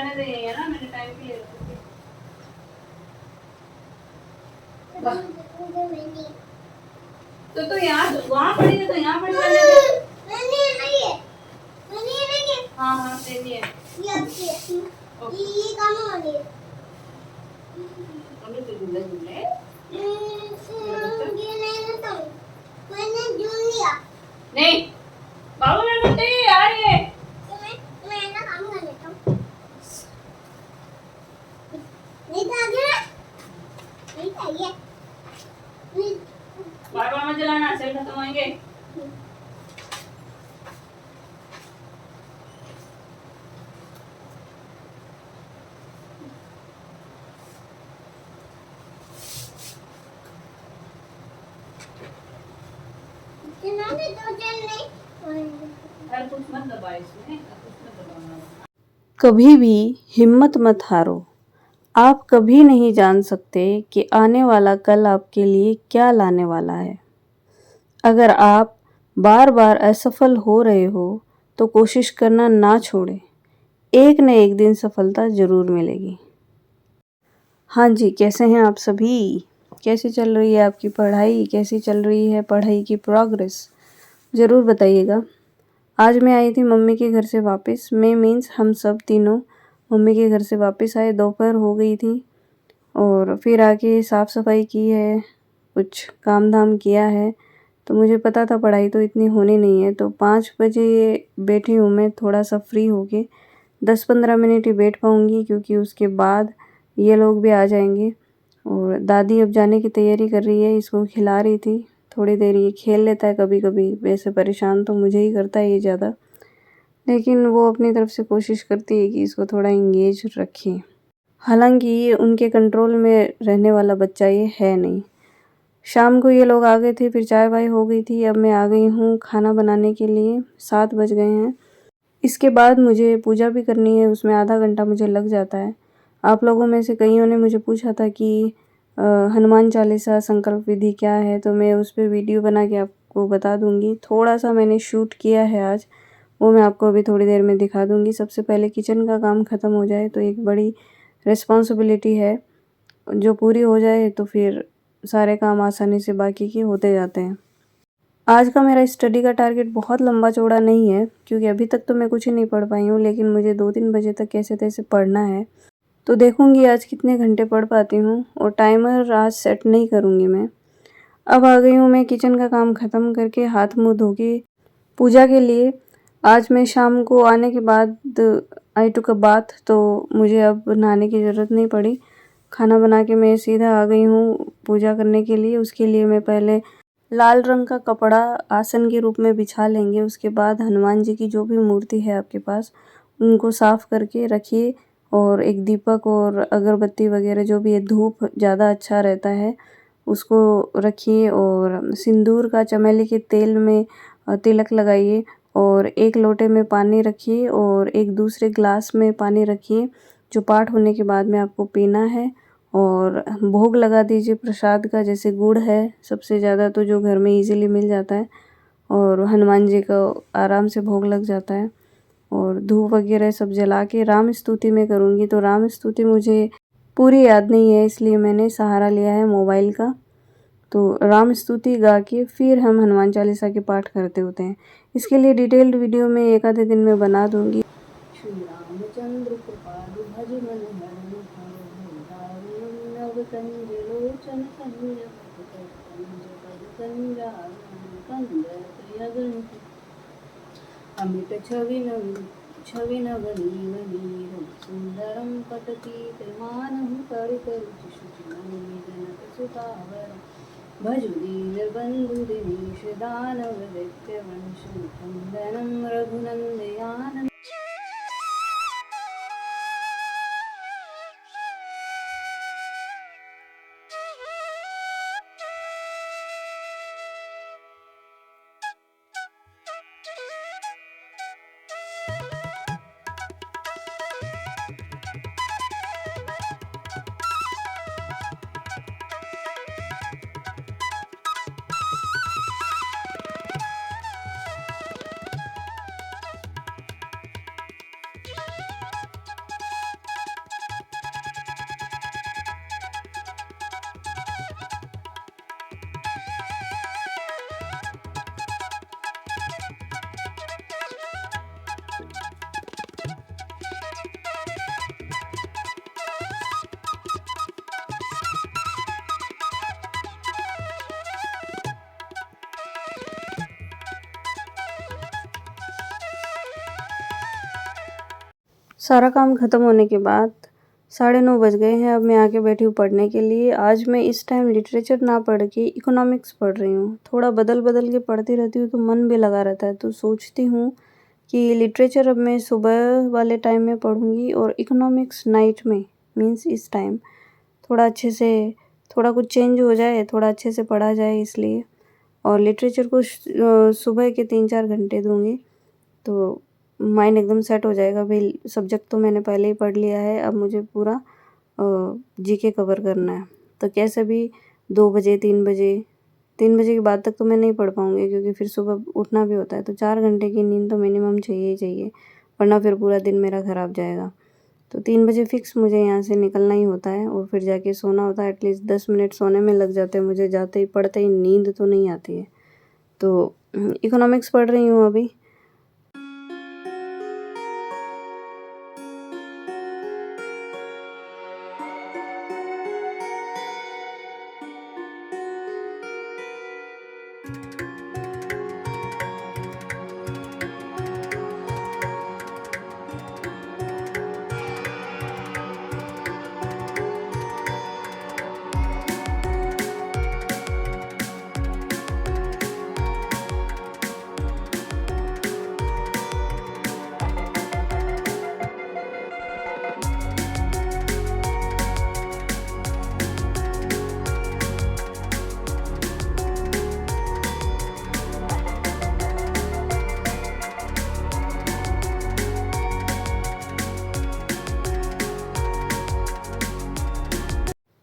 रहने दे, है ना, मैंने टाइम के लिए रखी थी। तो यहाँ वहाँ पड़ी है तो यहाँ पड़ी रहने दे। हाँ हाँ सही है। ये कहाँ वाली है? अभी तो झूले झूले। ये नहीं तो मैंने झूल लिया। नहीं बाबू मैं बेटे यार ये मैं ना काम कर लेता हूँ। नहीं तो आगे ना नहीं चाहिए। बार बार मत जलाना, सेल खत्म होंगे। कभी भी हिम्मत मत हारो। आप कभी नहीं जान सकते कि आने वाला कल आपके लिए क्या लाने वाला है। अगर आप बार बार असफल हो रहे हो तो कोशिश करना ना छोड़ें। एक न एक दिन सफलता ज़रूर मिलेगी। हाँ जी, कैसे हैं आप सभी? कैसे चल रही है आपकी पढ़ाई? कैसी चल रही है पढ़ाई की प्रोग्रेस? ज़रूर बताइएगा। आज मैं आई थी मम्मी के घर से वापस। मैं मीन्स हम सब तीनों मम्मी के घर से वापस आए। दोपहर हो गई थी और फिर आके साफ़ सफाई की है, कुछ काम धाम किया है। तो मुझे पता था पढ़ाई तो इतनी होनी नहीं है, तो 5 बजे बैठी हूँ मैं थोड़ा सा फ्री होके। 10-15 मिनट ही बैठ पाऊँगी क्योंकि उसके बाद ये लोग भी आ जाएंगे। और दादी अब जाने की तैयारी कर रही है, इसको खिला रही थी। थोड़ी देर ये खेल लेता है कभी कभी, वैसे परेशान तो मुझे ही करता है ये ज़्यादा, लेकिन वो अपनी तरफ से कोशिश करती है कि इसको थोड़ा इंगेज रखें। हालांकि ये उनके कंट्रोल में रहने वाला बच्चा ये है नहीं। शाम को ये लोग आ गए थे, फिर चाय वाय हो गई थी। अब मैं आ गई हूँ खाना बनाने के लिए। 7 बज गए हैं। इसके बाद मुझे पूजा भी करनी है, उसमें आधा घंटा मुझे लग जाता है। आप लोगों में से कईयों ने मुझे पूछा था कि हनुमान चालीसा संकल्प विधि क्या है, तो मैं उस पर वीडियो बना के आपको बता दूंगी। थोड़ा सा मैंने शूट किया है आज, वो मैं आपको अभी थोड़ी देर में दिखा दूंगी। सबसे पहले किचन का काम ख़त्म हो जाए तो एक बड़ी रिस्पॉन्सिबिलिटी है, जो पूरी हो जाए तो फिर सारे काम आसानी से बाकी के होते जाते हैं। आज का मेरा स्टडी का टारगेट बहुत लंबा चौड़ा नहीं है क्योंकि अभी तक तो मैं कुछ ही नहीं पढ़ पाई हूँ, लेकिन मुझे 2-3 बजे तक कैसे तैसे पढ़ना है। तो देखूँगी आज कितने घंटे पढ़ पाती हूँ, और टाइमर आज सेट नहीं करूँगी मैं। अब आ गई हूँ मैं किचन का काम ख़त्म करके, हाथ मुँह धो के पूजा के लिए। आज मैं शाम को आने के बाद आई टुक अ बाथ, तो मुझे अब नहाने की ज़रूरत नहीं पड़ी। खाना बना के मैं सीधा आ गई हूँ पूजा करने के लिए। उसके लिए मैं पहले लाल रंग का कपड़ा आसन के रूप में बिछा लेंगे। उसके बाद हनुमान जी की जो भी मूर्ति है आपके पास, उनको साफ़ करके रखिए, और एक दीपक और अगरबत्ती वगैरह जो भी है, धूप ज़्यादा अच्छा रहता है, उसको रखिए। और सिंदूर का चमेली के तेल में तिलक लगाइए, और एक लोटे में पानी रखिए और एक दूसरे ग्लास में पानी रखिए, जो पाठ होने के बाद में आपको पीना है। और भोग लगा दीजिए प्रसाद का, जैसे गुड़ है सबसे ज़्यादा, तो जो घर में इजीली मिल जाता है, और हनुमान जी का आराम से भोग लग जाता है। और धूप वगैरह सब जला के राम स्तुति में करूँगी। तो राम स्तुति मुझे पूरी याद नहीं है, इसलिए मैंने सहारा लिया है मोबाइल का। तो राम स्तुति गा के फिर हम हनुमान चालीसा के पाठ करते होते हैं। इसके लिए डिटेल्ड वीडियो मैं एक आधे दिन में बना दूँगी। श्री रामचंद्र कृपालु भज मन हरन दारुणं नवकंज लोचन अमित छवि नवनीर सुंदरम पटती त्रिमानहु परितरुचि शुचिनमिदनत सुतावर भजु दीनबंधु दिनेश दानव दैत्य वंशं खंदनं रघुनंदयानं। सारा काम ख़त्म होने के बाद 9:30 बज गए हैं। अब मैं आके बैठी हूँ पढ़ने के लिए। आज मैं इस टाइम लिटरेचर ना पढ़ के इकोनॉमिक्स पढ़ रही हूँ। थोड़ा बदल-बदल के पढ़ती रहती हूँ तो मन भी लगा रहता है। तो सोचती हूँ कि लिटरेचर अब मैं सुबह वाले टाइम में पढ़ूँगी और इकोनॉमिक्स नाइट में, मीन्स इस टाइम थोड़ा अच्छे से, थोड़ा कुछ चेंज हो जाए, थोड़ा अच्छे से पढ़ा जाए इसलिए। और लिटरेचर को सुबह के 3-4 घंटे दूँगी तो माइंड एकदम सेट हो जाएगा। भाई सब्जेक्ट तो मैंने पहले ही पढ़ लिया है, अब मुझे पूरा जीके कवर करना है। तो कैसे भी 2 बजे 3 बजे के बाद तक तो मैं नहीं पढ़ पाऊँगी क्योंकि फिर सुबह उठना भी होता है। तो 4 घंटे की नींद तो मिनिमम चाहिए ही चाहिए, वरना फिर पूरा दिन मेरा ख़राब जाएगा। तो 3 बजे फ़िक्स मुझे यहाँ से निकलना ही होता है और फिर जाके सोना होता है। एटलीस्ट 10 मिनट सोने में लग जाते हैं मुझे, जाते ही पढ़ते ही नींद तो नहीं आती है। तो इकोनॉमिक्स पढ़ रही हूँ अभी।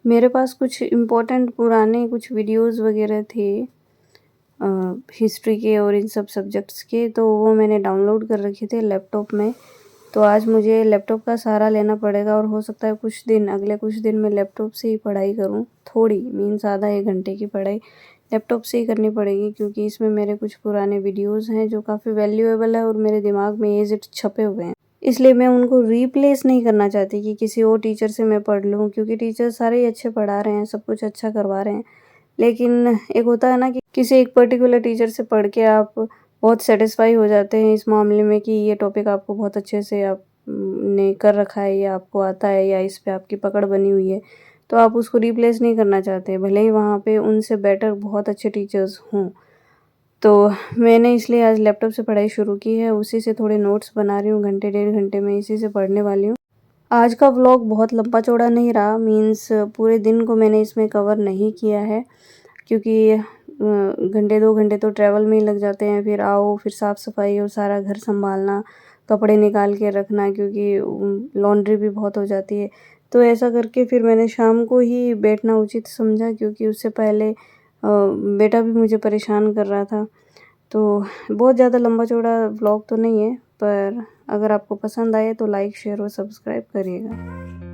मेरे पास कुछ इम्पोर्टेंट पुराने कुछ वीडियोज़ वगैरह थे हिस्ट्री के और इन सब सब्जेक्ट्स के, तो वो मैंने डाउनलोड कर रखे थे लैपटॉप में। तो आज मुझे लैपटॉप का सहारा लेना पड़ेगा और हो सकता है अगले कुछ दिन मैं लैपटॉप से ही पढ़ाई करूँ। थोड़ी मीन्स आधा 1 घंटे की पढ़ाई लैपटॉप से ही करनी पड़ेगी क्योंकि इसमें मेरे कुछ पुराने वीडियोज़ हैं जो काफ़ी वैल्यूएबल है और मेरे दिमाग में एज़ इट छपे हुए हैं। इसलिए मैं उनको रिप्लेस नहीं करना चाहती कि किसी और टीचर से मैं पढ़ लूँ, क्योंकि टीचर सारे ही अच्छे पढ़ा रहे हैं, सब कुछ अच्छा करवा रहे हैं। लेकिन एक होता है ना कि किसी एक पर्टिकुलर टीचर से पढ़ के आप बहुत सैटिस्फाई हो जाते हैं इस मामले में कि ये टॉपिक आपको बहुत अच्छे से आप ने कर रखा है या आपको आता है या इस पे आपकी पकड़ बनी हुई है, तो आप उसको रिप्लेस नहीं करना चाहते, भले ही वहाँ पे उनसे बेटर बहुत अच्छे टीचर्स हों। तो मैंने इसलिए आज लैपटॉप से पढ़ाई शुरू की है, उसी से थोड़े नोट्स बना रही हूँ, घंटे 1.5 घंटे में इसी से पढ़ने वाली हूँ। आज का व्लॉग बहुत लंबा चौड़ा नहीं रहा, मीन्स पूरे दिन को मैंने इसमें कवर नहीं किया है क्योंकि घंटे 2 घंटे तो ट्रैवल में ही लग जाते हैं। फिर आओ, फिर साफ़ सफाई और सारा घर संभालना, कपड़े निकाल के रखना क्योंकि लॉन्ड्री भी बहुत हो जाती है। तो ऐसा करके फिर मैंने शाम को ही बैठना उचित समझा क्योंकि उससे पहले बेटा भी मुझे परेशान कर रहा था। तो बहुत ज़्यादा लंबा चौड़ा व्लॉग तो नहीं है, पर अगर आपको पसंद आए तो लाइक, शेयर और सब्सक्राइब करिएगा।